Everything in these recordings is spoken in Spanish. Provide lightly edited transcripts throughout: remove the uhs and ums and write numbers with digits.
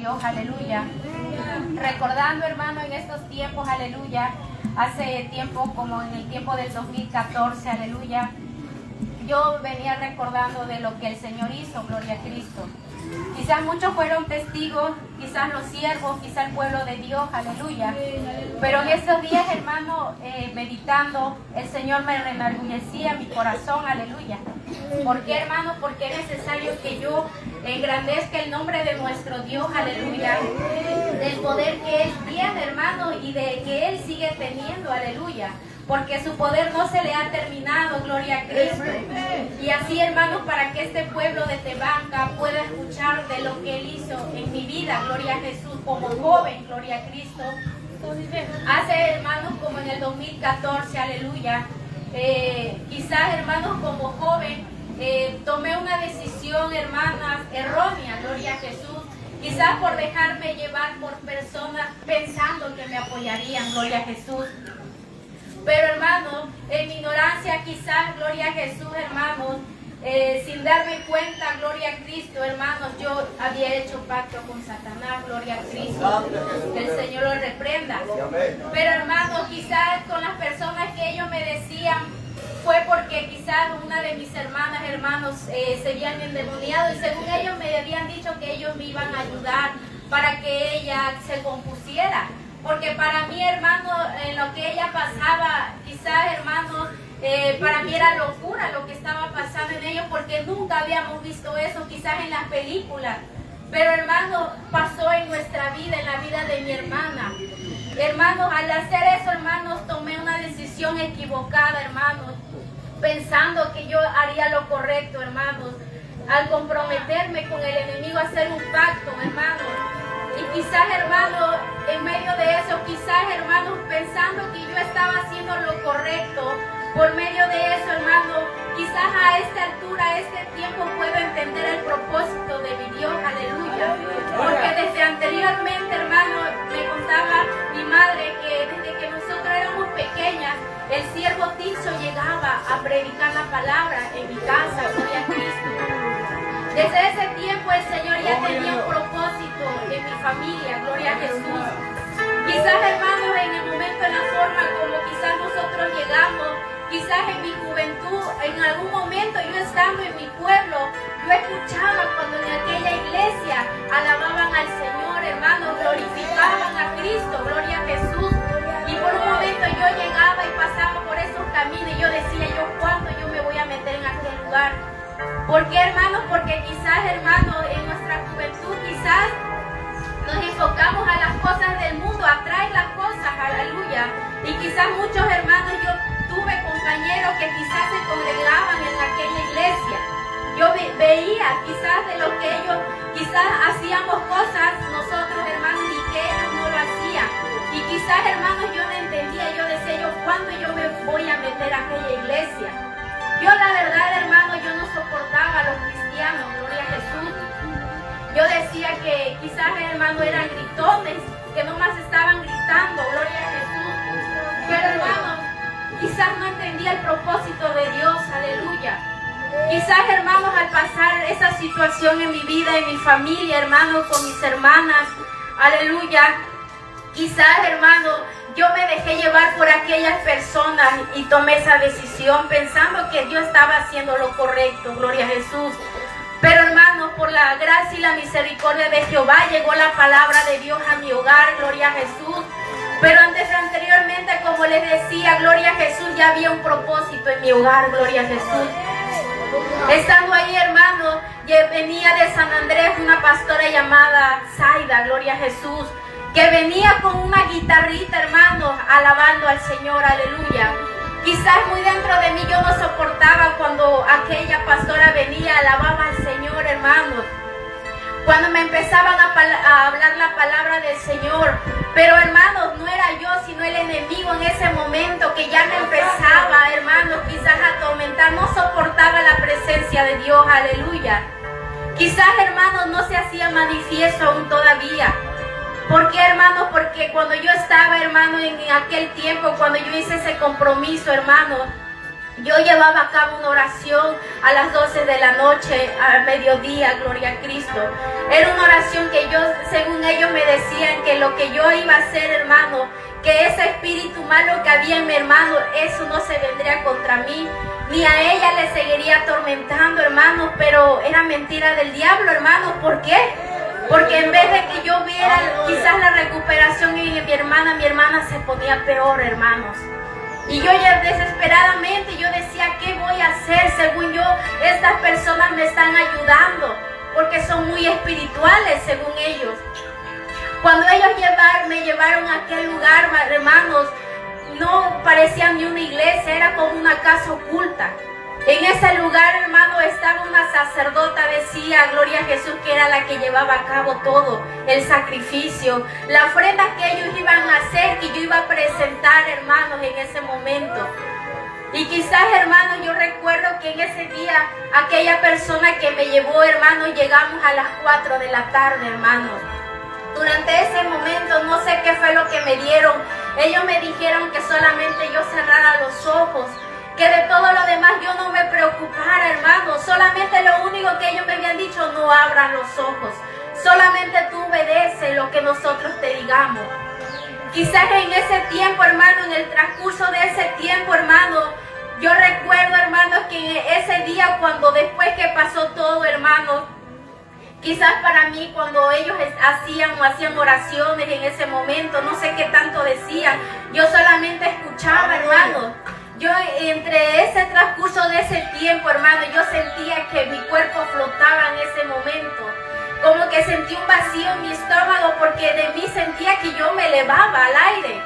Dios, aleluya. Recordando, hermano, en estos tiempos, aleluya, hace tiempo, como en el tiempo del 2014, aleluya, yo venía recordando de lo que el Señor hizo, gloria a Cristo. Quizás muchos fueron testigos, quizás los siervos, quizás el pueblo de Dios, aleluya. Pero en estos días, hermano, meditando, el Señor me reenalgullecía mi corazón, aleluya. ¿Por qué, hermano? Porque es necesario que yo engrandezca el nombre de nuestro Dios, aleluya. Del poder que Él tiene, hermano, y de que Él sigue teniendo, aleluya. Porque su poder no se le ha terminado, gloria a Cristo. Y así, hermanos, para que este pueblo de Tebanca pueda escuchar de lo que Él hizo en mi vida, gloria a Jesús, como joven, gloria a Cristo. Hace, hermanos, como en el 2014, aleluya, quizás, hermanos, como joven, tomé una decisión, hermanas, errónea, gloria a Jesús. Quizás por dejarme llevar por personas pensando que me apoyarían, gloria a Jesús. Pero, hermanos, en mi ignorancia, quizás, gloria a Jesús, hermanos, sin darme cuenta, gloria a Cristo, hermanos, yo había hecho pacto con Satanás, gloria a Cristo. Que el Señor lo reprenda. Pero, hermanos, quizás con las personas que ellos me decían, fue porque quizás una de mis hermanas, hermanos, se habían endemoniado y según ellos me habían dicho que ellos me iban a ayudar para que ella se compusiera. Porque para mí, hermano, en lo que ella pasaba, quizás, hermano, para mí era locura lo que estaba pasando en ellos, porque nunca habíamos visto eso, quizás en las películas. Pero, hermano, pasó en nuestra vida, en la vida de mi hermana. Hermanos, al hacer eso, hermanos, tomé una decisión equivocada, hermanos, pensando que yo haría lo correcto, hermanos, al comprometerme con el enemigo a hacer un pacto, hermanos. Y quizás, hermano, en medio de eso, quizás, hermanos, pensando que yo estaba haciendo lo correcto, por medio de eso, hermano, quizás a esta altura, a este tiempo, puedo entender el propósito de mi Dios, aleluya. Porque desde anteriormente, hermano, me contaba mi madre que desde que nosotros éramos pequeñas, el siervo Tirso llegaba a predicar la palabra en mi casa, gloria a Cristo. Desde ese tiempo el Señor ya tenía un propósito en mi familia, gloria a Jesús. Quizás, hermanos, en el momento, en la forma como quizás nosotros llegamos, quizás en mi juventud, en algún momento yo estando en mi pueblo, yo escuchaba cuando en aquella iglesia alababan al Señor, hermanos, glorificaban a Cristo, gloria a Jesús. Y por un momento yo llegaba y pasaba por esos caminos y yo decía, ¿cuándo yo me voy a meter en aquel lugar? ¿Por qué, hermanos? Porque quizás, hermanos, en nuestra juventud quizás nos enfocamos a las cosas del mundo, a traer las cosas, aleluya. Y quizás muchos hermanos, yo tuve compañeros que quizás se congregaban en aquella iglesia. Yo veía quizás de lo que ellos, quizás hacíamos cosas nosotros, hermanos, y que ellos no lo hacían. Y quizás, hermanos, yo no entendía, yo decía, ¿cuándo yo me voy a meter a aquella iglesia? Yo la verdad, hermano, yo no soportaba a los cristianos, gloria a Jesús. Yo decía que quizás, hermano, eran gritones, que nomás estaban gritando, gloria a Jesús. Pero, hermano, quizás no entendía el propósito de Dios, aleluya. Quizás, hermanos, al pasar esa situación en mi vida, en mi familia, hermanos, con mis hermanas, aleluya. Quizás, hermano, yo me dejé llevar por aquellas personas y tomé esa decisión pensando que yo estaba haciendo lo correcto, gloria a Jesús. Pero, hermano, por la gracia y la misericordia de Jehová llegó la palabra de Dios a mi hogar, gloria a Jesús. Pero anteriormente, como les decía, gloria a Jesús, ya había un propósito en mi hogar, gloria a Jesús. Estando ahí, hermano, venía de San Andrés una pastora llamada Zaida, gloria a Jesús, que venía con una guitarrita, hermano, alabando al Señor, aleluya. Quizás muy dentro de mí yo no soportaba cuando aquella pastora venía, alababa al Señor, hermano. Cuando me empezaban a hablar la palabra del Señor. Pero, hermanos, no era yo, sino el enemigo en ese momento que ya me empezaba, hermanos, quizás a atormentar. No soportaba la presencia de Dios, aleluya. Quizás, hermanos, no se hacía manifiesto aún todavía. ¿Por qué, hermano? Porque cuando yo estaba, hermano, en aquel tiempo, cuando yo hice ese compromiso, hermano, yo llevaba a cabo una oración a las 12 de la noche, al mediodía, gloria a Cristo. Era una oración que yo, según ellos me decían que lo que yo iba a hacer, hermano, que ese espíritu malo que había en mi hermano, eso no se vendría contra mí, ni a ella le seguiría atormentando, hermano, pero era mentira del diablo, hermano. ¿Por qué? Porque en vez de que yo viera quizás la recuperación en mi hermana se ponía peor, hermanos. Y yo ya desesperadamente, yo decía, ¿qué voy a hacer? Según yo, estas personas me están ayudando, porque son muy espirituales, según ellos. Cuando ellos me llevaron a aquel lugar, hermanos, no parecía ni una iglesia, era como una casa oculta. En ese lugar, hermano, estaba una sacerdota, decía, gloria a Jesús, que era la que llevaba a cabo todo, el sacrificio, la ofrenda que ellos iban a hacer, que yo iba a presentar, hermanos, en ese momento. Y quizás, hermanos, yo recuerdo que en ese día, aquella persona que me llevó, hermanos, llegamos a las 4 de la tarde, hermanos. Durante ese momento, no sé qué fue lo que me dieron. Ellos me dijeron que solamente yo cerrara los ojos, que de todo lo demás yo no me preocupara, hermano. Solamente lo único que ellos me habían dicho, no abras los ojos. Solamente tú obedece lo que nosotros te digamos. Quizás en ese tiempo, hermano, en el transcurso de ese tiempo, hermano, yo recuerdo, hermanos, que en ese día, cuando después que pasó todo, hermano, quizás para mí, cuando ellos hacían oraciones en ese momento, no sé qué tanto decían, yo solamente escuchaba, hermano. Yo, entre ese transcurso de ese tiempo, hermano, yo sentía que mi cuerpo flotaba en ese momento. Como que sentí un vacío en mi estómago, porque de mí sentía que yo me elevaba al aire.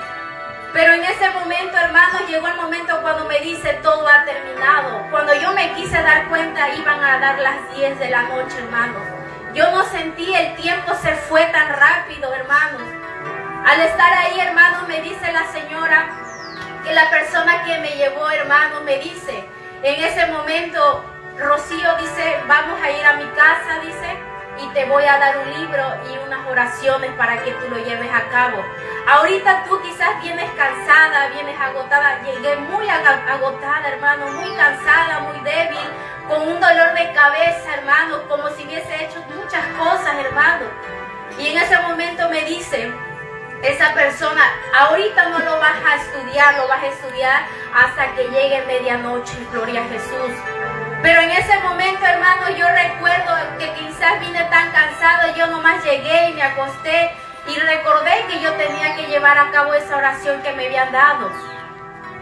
Pero en ese momento, hermano, llegó el momento cuando me dice, todo ha terminado. Cuando yo me quise dar cuenta, iban a dar las 10 de la noche, hermano. Yo no sentí, el tiempo se fue tan rápido, hermanos. Al estar ahí, hermano, me dice la señora, que la persona que me llevó, hermano, me dice, en ese momento, Rocío, dice, vamos a ir a mi casa, dice, y te voy a dar un libro y unas oraciones para que tú lo lleves a cabo. Ahorita tú quizás vienes cansada, vienes agotada. Llegué muy agotada, hermano, muy cansada, muy débil, con un dolor de cabeza, hermano, como si hubiese hecho muchas cosas, hermano. Y en ese momento me dice esa persona, ahorita no lo vas a estudiar, lo vas a estudiar hasta que llegue medianoche, gloria a Jesús. Pero en ese momento, hermano, yo recuerdo que quizás vine tan cansado, yo nomás llegué y me acosté y recordé que yo tenía que llevar a cabo esa oración que me habían dado.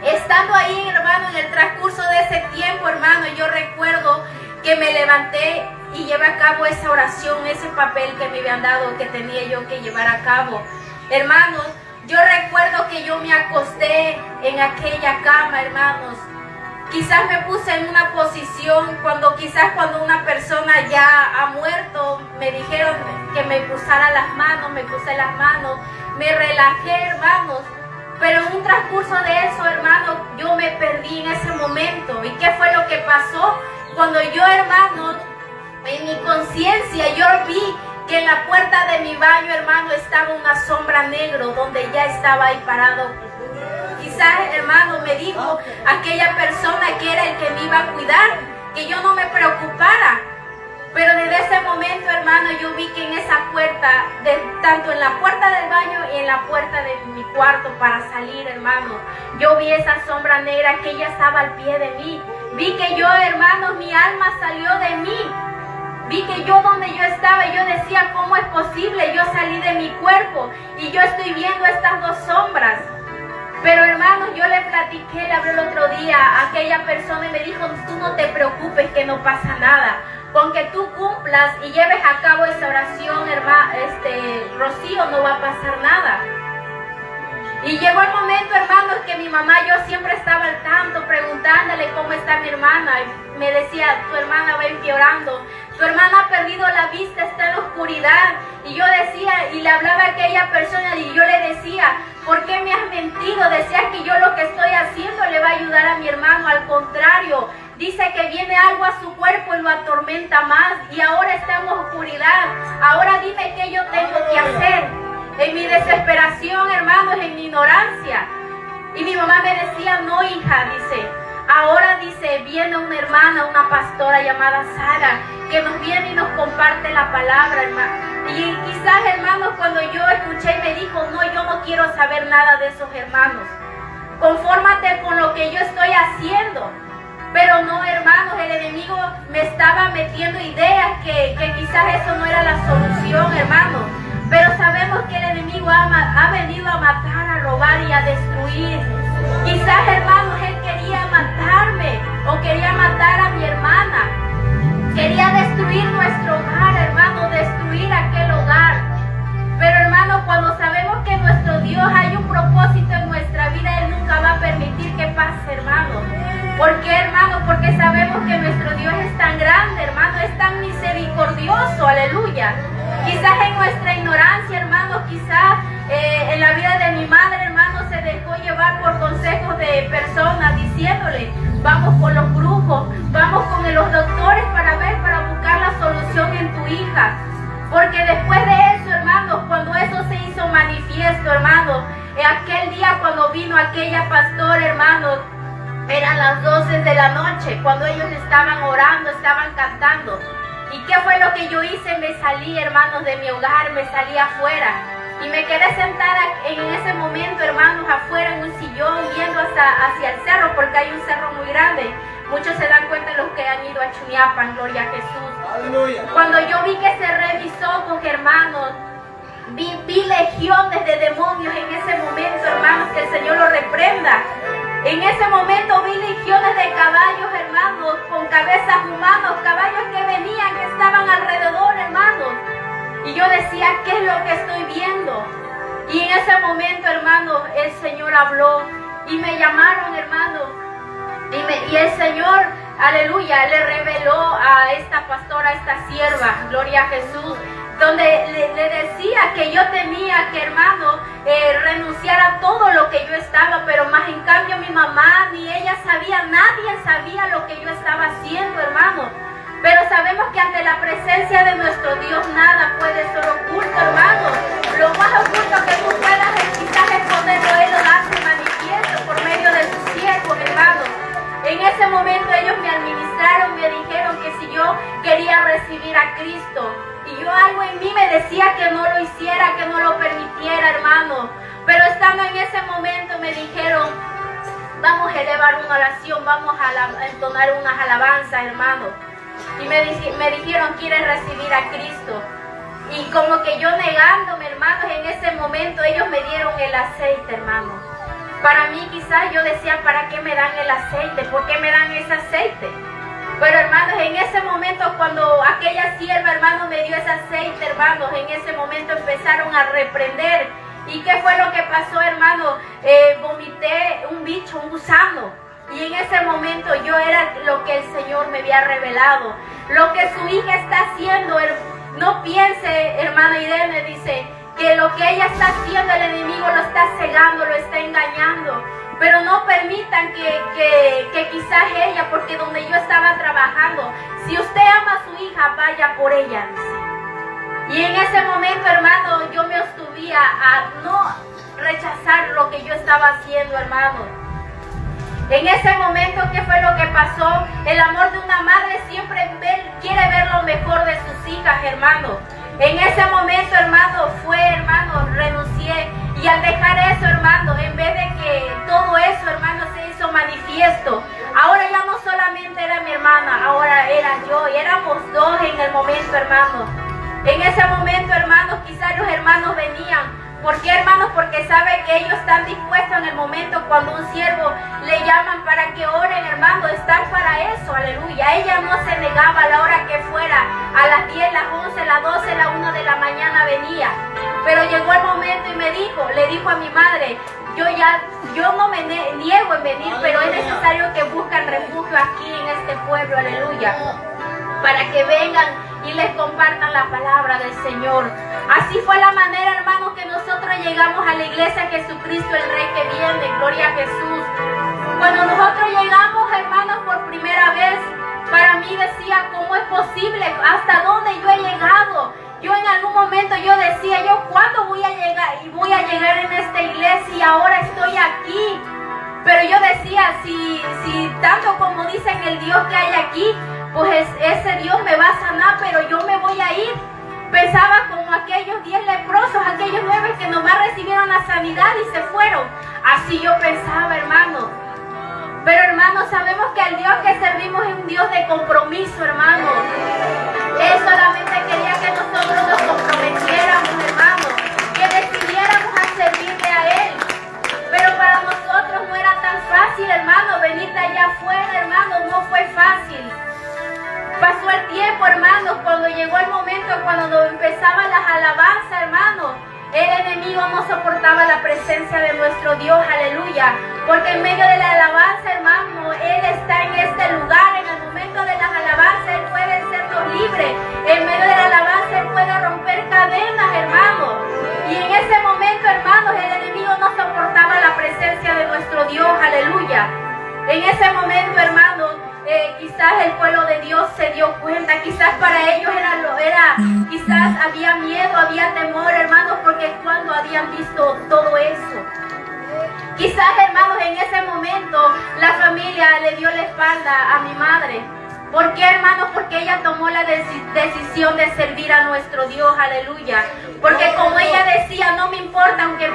Estando ahí, hermano, en el transcurso de ese tiempo, hermano, yo recuerdo que me levanté y llevé a cabo esa oración, ese papel que me habían dado, que tenía yo que llevar a cabo. Hermanos, yo recuerdo que yo me acosté en aquella cama, hermanos. Quizás me puse en una posición cuando una persona ya ha muerto, me dijeron que me cruzara las manos, me crucé las manos, me relajé, hermanos. Pero en un transcurso de eso, hermanos, yo me perdí en ese momento. ¿Y qué fue lo que pasó? Cuando yo, hermanos, en mi conciencia, yo vi que en la puerta de mi baño, hermano, estaba una sombra negra donde ya estaba ahí parado. Quizás, hermano, me dijo aquella persona que era el que me iba a cuidar, que yo no me preocupara. Pero desde ese momento, hermano, yo vi que en esa puerta, tanto en la puerta del baño y en la puerta de mi cuarto para salir, hermano, yo vi esa sombra negra que ella estaba al pie de mí. Vi que yo, hermano, mi alma salió de mí. Vi que yo donde yo estaba, yo decía, ¿cómo es posible? Yo salí de mi cuerpo y yo estoy viendo estas dos sombras. Pero hermanos, yo le platiqué, le hablé el otro día a aquella persona y me dijo, tú no te preocupes que no pasa nada. Con que tú cumplas y lleves a cabo esa oración, Rocío, no va a pasar nada. Y llegó el momento, hermanos, que mi mamá, yo siempre estaba al tanto, preguntándole cómo está mi hermana. Y me decía, tu hermana va empeorando, tu hermana ha perdido la vista, está en la oscuridad. Y yo decía, y le hablaba a aquella persona y yo le decía, ¿por qué me has mentido? Decías que yo lo que estoy haciendo le va a ayudar a mi hermano, al contrario. Dice que viene algo a su cuerpo y lo atormenta más y ahora está en oscuridad. Ahora dime qué yo tengo que hacer. En mi desesperación, hermanos, en mi ignorancia. Y mi mamá me decía, no, hija, dice, Ahora dice, viene una hermana, una pastora llamada Sara, que nos viene y nos comparte la palabra, hermano. Y quizás, hermanos, cuando yo escuché, me dijo, no, yo no quiero saber nada de esos hermanos. Confórmate con lo que yo estoy haciendo. Pero no, hermanos, el enemigo me estaba metiendo ideas que quizás eso no era la solución, hermanos. Pero sabemos que el enemigo ha venido a matar, a robar y a destruir. Quizás, hermanos, él quería matarme o quería matar a mi hermana. Quería destruir nuestro hogar, hermano, destruir aquel hogar. Pero, hermano, cuando sabemos que nuestro Dios hay un propósito en nuestra vida, Él nunca va a permitir que pase, hermano. ¿Por qué, hermano? Porque sabemos que nuestro Dios es tan grande, hermano, es tan misericordioso, aleluya. Quizás en nuestra ignorancia, hermano, quizás en la vida de mi madre, hermano, se dejó llevar por consejos de personas diciéndole, vamos con los brujos, vamos con los doctores para buscar la solución en tu hija. Porque después de eso, hermanos, cuando eso se hizo manifiesto, hermano, aquel día cuando vino aquella pastora, hermano, eran las 12 de la noche, cuando ellos estaban orando, estaban cantando. ¿Y qué fue lo que yo hice? Me salí, hermanos, de mi hogar, me salí afuera. Y me quedé sentada en ese momento, hermanos, afuera en un sillón, viendo hacia el cerro, porque hay un cerro muy grande. Muchos se dan cuenta los que han ido a Chuniapan, gloria a Jesús. Aleluya. Cuando yo vi que cerré mis ojos, hermanos, vi legiones de demonios en ese momento, hermanos, que el Señor lo reprenda. En ese momento vi legiones de caballos, hermanos, con cabezas humanas, caballos que venían, que estaban alrededor, hermanos. Y yo decía, ¿qué es lo que estoy viendo? Y en ese momento, hermanos, el Señor habló y me llamaron, hermanos. Y el Señor, aleluya, le reveló a esta pastora, a esta sierva, gloria a Jesús, donde le decía que yo tenía que, hermano, renunciar a todo lo que yo estaba, pero más en cambio mi mamá ni ella sabía, nadie sabía lo que yo estaba haciendo, hermano. Pero sabemos que ante la presencia de nuestro Dios nada puede ser oculto, hermano. Lo más oculto que tú puedas quizás esconderlo, Él lo hace manifiesto por medio de sus siervos, hermano. En ese momento ellos me administraron, me dijeron que si yo quería recibir a Cristo, y yo algo en mí me decía que no lo hiciera, que no lo permitiera, hermano. Pero estando en ese momento me dijeron, vamos a elevar una oración, vamos a entonar unas alabanzas, hermano. Y me dijeron, ¿quieres recibir a Cristo? Y como que yo negándome, hermanos, en ese momento ellos me dieron el aceite, hermano. Para mí quizás yo decía, ¿para qué me dan el aceite? ¿Por qué me dan ese aceite? Pero, hermanos, en ese momento cuando aquella sierva, hermano, me dio ese aceite, hermanos, en ese momento empezaron a reprender. ¿Y qué fue lo que pasó, hermano? Vomité un bicho, un gusano. Y en ese momento yo era lo que el Señor me había revelado. Lo que su hija está haciendo, no piense, hermana Irene, dice, que lo que ella está haciendo, el enemigo lo está cegando, lo está engañando. Pero no permitan que quizás ella, porque donde yo estaba trabajando, si usted ama a su hija, vaya por ella, dice. Y en ese momento, hermano, yo me abstuvía a no rechazar lo que yo estaba haciendo, hermano. En ese momento, ¿qué fue lo que pasó? El amor de una madre siempre quiere ver lo mejor de sus hijas, hermano. En ese momento, hermano, renuncié. Y al dejar eso, hermano, en vez de que todo eso, hermano, se hizo manifiesto. Ahora ya no solamente era mi hermana, ahora era yo. Y éramos dos en el momento, hermano. En ese momento, hermanos, quizás los hermanos venían. ¿Por qué, hermanos? Porque sabe que ellos están dispuestos en el momento cuando un siervo le llaman para que oren, hermano, están para eso, aleluya. Ella no se negaba a la hora que fuera, a las 10, las 11, las 12, las 1 de la mañana venía. Pero llegó el momento y le dijo a mi madre, yo no me niego en venir, pero es necesario que busquen refugio aquí en este pueblo, aleluya, para que vengan y les compartan la palabra del Señor. Así fue la manera, hermanos, que nosotros llegamos a la iglesia Jesucristo, el Rey que viene, gloria a Jesús. Cuando nosotros llegamos, hermanos, por primera vez, para mí decía, ¿cómo es posible? ¿Hasta dónde yo he llegado? Yo en algún momento yo decía, ¿cuándo voy a llegar? Y voy a llegar en esta iglesia y ahora estoy aquí. Pero yo decía, si tanto como dicen el Dios que hay aquí, pues ese Dios me va a sanar, pero yo me voy a ir. Pensaba como aquellos 10 leprosos, aquellos 9 que nomás recibieron la sanidad y se fueron. Así yo pensaba, hermano. Pero hermanos, sabemos que el Dios que servimos es un Dios de compromiso, hermanos. Él solamente quería que nosotros nos comprometiéramos, hermanos, que decidiéramos a servirle a Él. Pero para nosotros no era tan fácil, hermano, venir de allá afuera, hermano, no fue fácil. Pasó el tiempo, hermanos, cuando llegó el momento, cuando empezaban las alabanzas, hermanos, el enemigo no soportaba la presencia de nuestro Dios, aleluya. Porque en medio de la alabanza, hermano, Él está en este lugar. En el momento de las alabanzas, Él puede hacernos libres. En medio de la alabanza, Él puede romper cadenas, hermanos. Y en ese momento, hermanos, el enemigo no soportaba la presencia de nuestro Dios, aleluya. En ese momento, hermanos, quizás el pueblo de Dios se dio cuenta, quizás para ellos quizás había miedo, había temor, hermanos, porque cuando habían visto todo eso. Quizás, hermanos, en ese momento la familia le dio la espalda a mi madre. ¿Por qué, hermanos? Porque ella tomó la decisión de servir a nuestro Dios, aleluya. Porque como ella decía, no me importa, aunque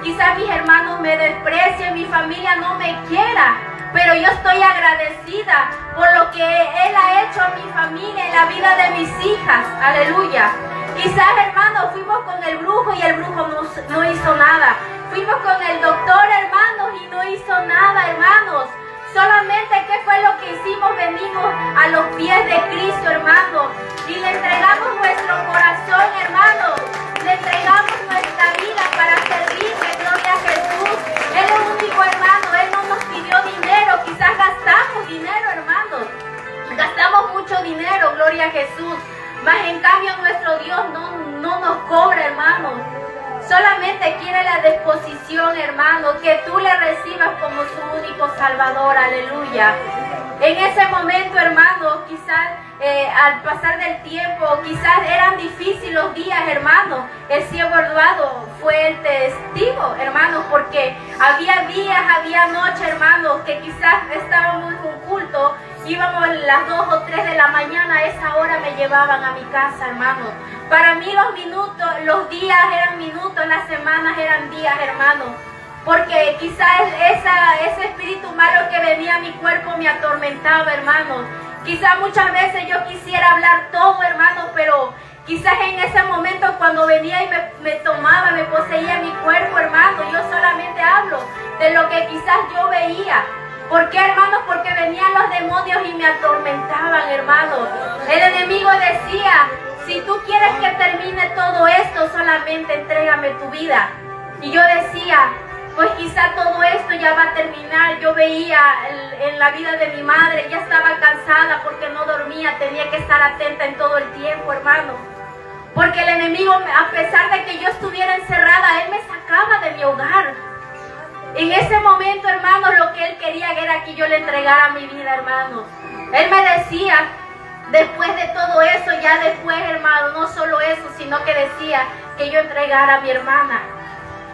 quizás mis hermanos me desprecien, mi familia no me quiera, pero yo estoy agradecida por lo que Él ha hecho a mi familia, en la vida de mis hijas, aleluya. Quizás, hermanos, fuimos con el brujo y el brujo no hizo nada. Fuimos con el doctor, hermanos, y no hizo nada, hermanos. Solamente, ¿qué fue lo que hicimos? Venimos a los pies de Cristo, hermanos, y le entregamos nuestro corazón, hermanos. Le entregamos nuestra vida para servirle, gloria a Jesús. Él es el único, hermano, Él no nos pidió dinero. Quizás gastamos dinero, hermanos. Gastamos mucho dinero, gloria a Jesús. Mas en cambio nuestro Dios no nos cobra, hermanos. Solamente quiere la disposición, hermano, que tú le recibas como su único Salvador, aleluya. En ese momento, hermano, quizás al pasar del tiempo, quizás eran difíciles los días, hermano. El ciego Eduardo fue el testigo, hermano, porque había días, había noches, hermano, que quizás estábamos en un culto, íbamos a las 2 o 3 de la mañana, a esa hora me llevaban a mi casa, hermano. Para mí los días eran minutos, las semanas eran días, hermano. Porque quizás ese espíritu malo que venía a mi cuerpo me atormentaba, hermano. Quizás muchas veces yo quisiera hablar todo, hermano, pero quizás en ese momento cuando venía y me tomaba, me poseía mi cuerpo, hermano, yo solamente hablo de lo que quizás yo veía. ¿Por qué, hermanos? Porque venían los demonios y me atormentaban, hermanos. El enemigo decía, si tú quieres que termine todo esto, solamente entrégame tu vida. Y yo decía, pues quizá todo esto ya va a terminar. Yo veía en la vida de mi madre, ya estaba cansada porque no dormía, tenía que estar atenta en todo el tiempo, hermano. Porque el enemigo, a pesar de que yo estuviera encerrada, él me sacaba de mi hogar. En ese momento, hermanos, lo que él quería era que yo le entregara mi vida, hermanos. Él me decía, después de todo eso, ya después, hermano, no solo eso, sino que decía que yo entregara a mi hermana.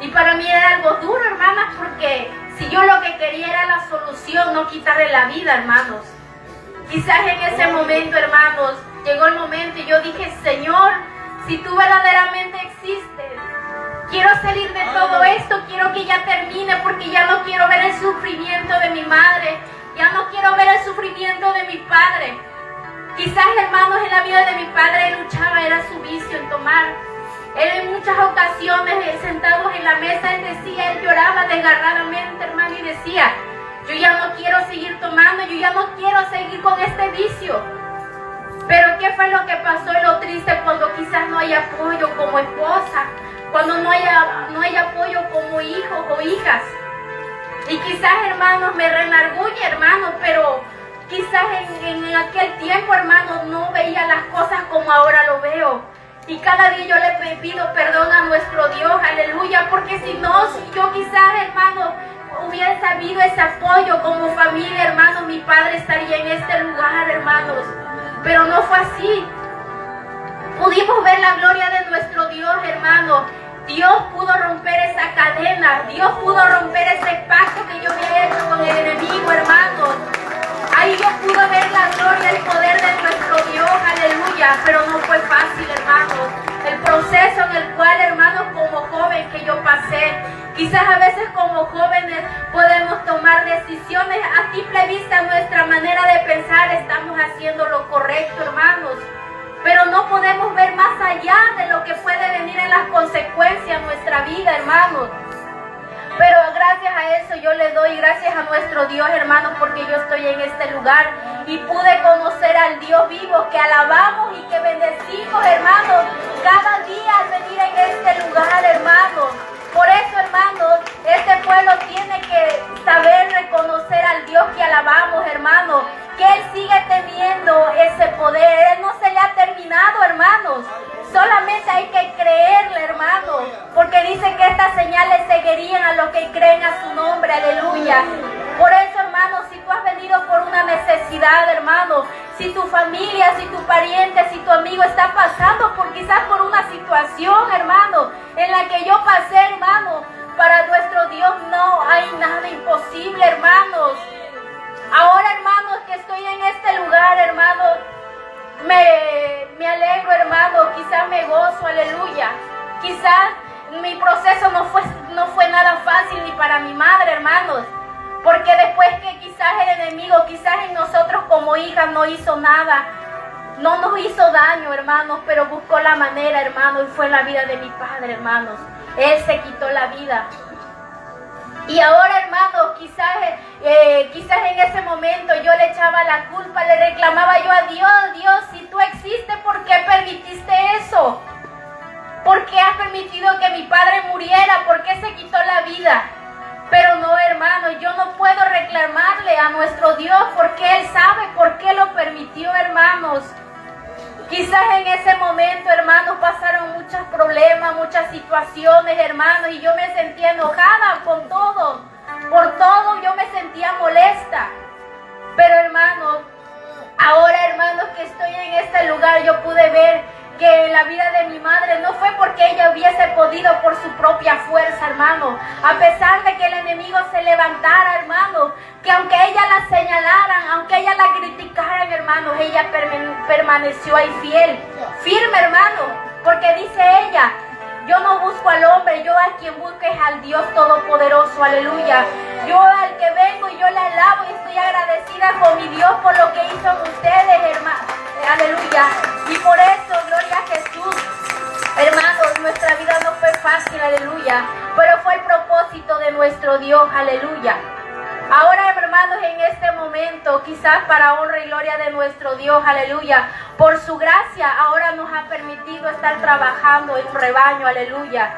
Y para mí era algo duro, hermanas, porque si yo lo que quería era la solución, no quitarle la vida, hermanos. Quizás en ese momento, hermanos, llegó el momento y yo dije, Señor, si tú verdaderamente existes, quiero salir de todo esto, quiero que ya termine, porque ya no quiero ver el sufrimiento de mi madre, ya no quiero ver el sufrimiento de mi padre. Quizás, hermanos, en la vida de mi padre él luchaba, era su vicio en tomar. Él en muchas ocasiones, sentados en la mesa, él decía, él lloraba desgarradamente, hermano, y decía, yo ya no quiero seguir tomando, yo ya no quiero seguir con este vicio. Pero ¿qué fue lo que pasó? Lo triste cuando quizás no hay apoyo como esposa, cuando no hay apoyo como hijos o hijas. Y quizás, hermanos, me renarguye, hermanos, pero quizás en aquel tiempo, hermanos, no veía las cosas como ahora lo veo. Y cada día yo le pido perdón a nuestro Dios, aleluya, porque si yo quizás, hermano, hubiera sabido ese apoyo como familia, hermano, mi padre estaría en este lugar, hermanos. Pero no fue así. Pudimos ver la gloria de nuestro Dios, hermano. Dios pudo romper esa cadena, Dios pudo romper ese pacto que yo había hecho con el enemigo, hermanos. Ahí yo pude ver la gloria, el poder de nuestro Dios, aleluya, pero no fue fácil, hermanos. El proceso en el cual, hermanos, como joven que yo pasé, quizás a veces como jóvenes podemos tomar decisiones a simple vista, nuestra manera de pensar, estamos haciendo lo correcto, hermanos. Pero no podemos ver más allá de lo que puede venir en las consecuencias de nuestra vida, hermanos. Pero gracias a eso yo le doy gracias a nuestro Dios, hermanos, porque yo estoy en este lugar y pude conocer al Dios vivo que alabamos y que bendecimos, hermanos, cada día al venir en este lugar, hermanos. Por eso, hermanos, este pueblo tiene que saber reconocer al Dios que alabamos, hermanos, que Él sigue teniendo ese poder. Él no se le ha terminado, hermanos. Solamente hay que creerle, hermanos, porque dice que estas señales seguirían a los que creen a su nombre, aleluya. Por eso, hermanos, si tú has venido por una necesidad, hermanos, si tu familia, si tu pariente, si tu amigo está pasando quizás por una situación, hermanos, en la que yo pasé, hermanos, para nuestro Dios no hay nada imposible, hermanos. Ahora, hermanos, que estoy en este lugar, hermanos, me alegro, hermano, quizás me gozo, aleluya. Quizás mi proceso no fue nada fácil ni para mi madre, hermanos, porque después que quizás el enemigo, quizás en nosotros como hijas no hizo nada, no nos hizo daño, hermanos, pero buscó la manera, hermanos, y fue en la vida de mi padre, hermanos. Él se quitó la vida. Y ahora, hermanos, quizás en ese momento yo le echaba la culpa, le reclamaba yo a Dios, Dios, si tú existes, ¿por qué permitiste eso? ¿Por qué has permitido que mi padre muriera? ¿Por qué se quitó la vida? Pero no, hermanos, yo no puedo reclamarle a nuestro Dios porque Él sabe por qué lo permitió, hermanos. Quizás en ese momento, hermanos, pasaron muchos problemas, muchas situaciones, hermanos, y yo me sentía enojada con todo. Por todo yo me sentía molesta. Pero, hermanos, ahora, hermanos, que estoy en este lugar, yo pude ver que la vida de mi madre no fue porque ella hubiese podido por su propia fuerza, hermano. A pesar de que el enemigo se levantara, hermano, que aunque ella la señalaran, aunque ella la criticaran, hermanos, ella permaneció ahí firme, hermano, porque dice ella, yo no busco al hombre, yo a quien busco es al Dios Todopoderoso, aleluya. Yo al que vengo y yo le alabo y estoy agradecida con mi Dios por lo que hizo en ustedes, hermano, aleluya. Y por eso, gloria a Jesús, hermanos, nuestra vida no fue fácil, aleluya, pero fue el propósito de nuestro Dios, aleluya. Ahora, hermanos, en este momento, quizás para honra y gloria de nuestro Dios, aleluya, por su gracia, ahora nos ha permitido estar trabajando en un rebaño, aleluya.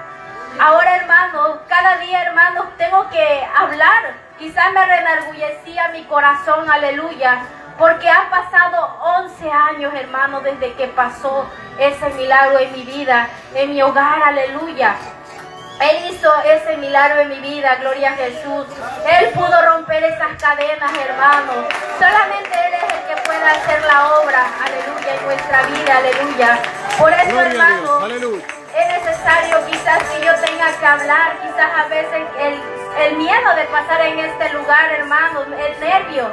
Ahora, hermanos, cada día, hermanos, tengo que hablar. Quizás me reenargullecía mi corazón, aleluya, porque han pasado 11 años, hermanos, desde que pasó ese milagro en mi vida, en mi hogar, aleluya. Él hizo ese milagro en mi vida, gloria a Jesús. Él pudo romper esas cadenas, hermanos. Solamente Él es el que puede hacer la obra, aleluya, en nuestra vida, aleluya. Por eso, hermanos, es necesario quizás que yo tenga que hablar, quizás a veces el miedo de pasar en este lugar, hermanos, el nervio.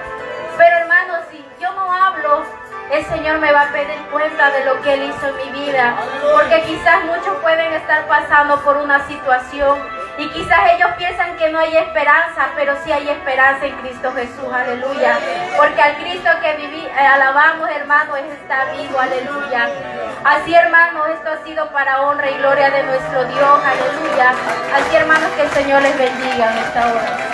Pero, hermanos, si yo no hablo, el Señor me va a pedir cuenta de lo que Él hizo en mi vida, porque quizás muchos pueden estar pasando por una situación y quizás ellos piensan que no hay esperanza, pero sí hay esperanza en Cristo Jesús, aleluya, porque al Cristo que alabamos, hermano, está vivo, aleluya. Así, hermanos, esto ha sido para honra y gloria de nuestro Dios, aleluya. Así, hermanos, que el Señor les bendiga en esta hora.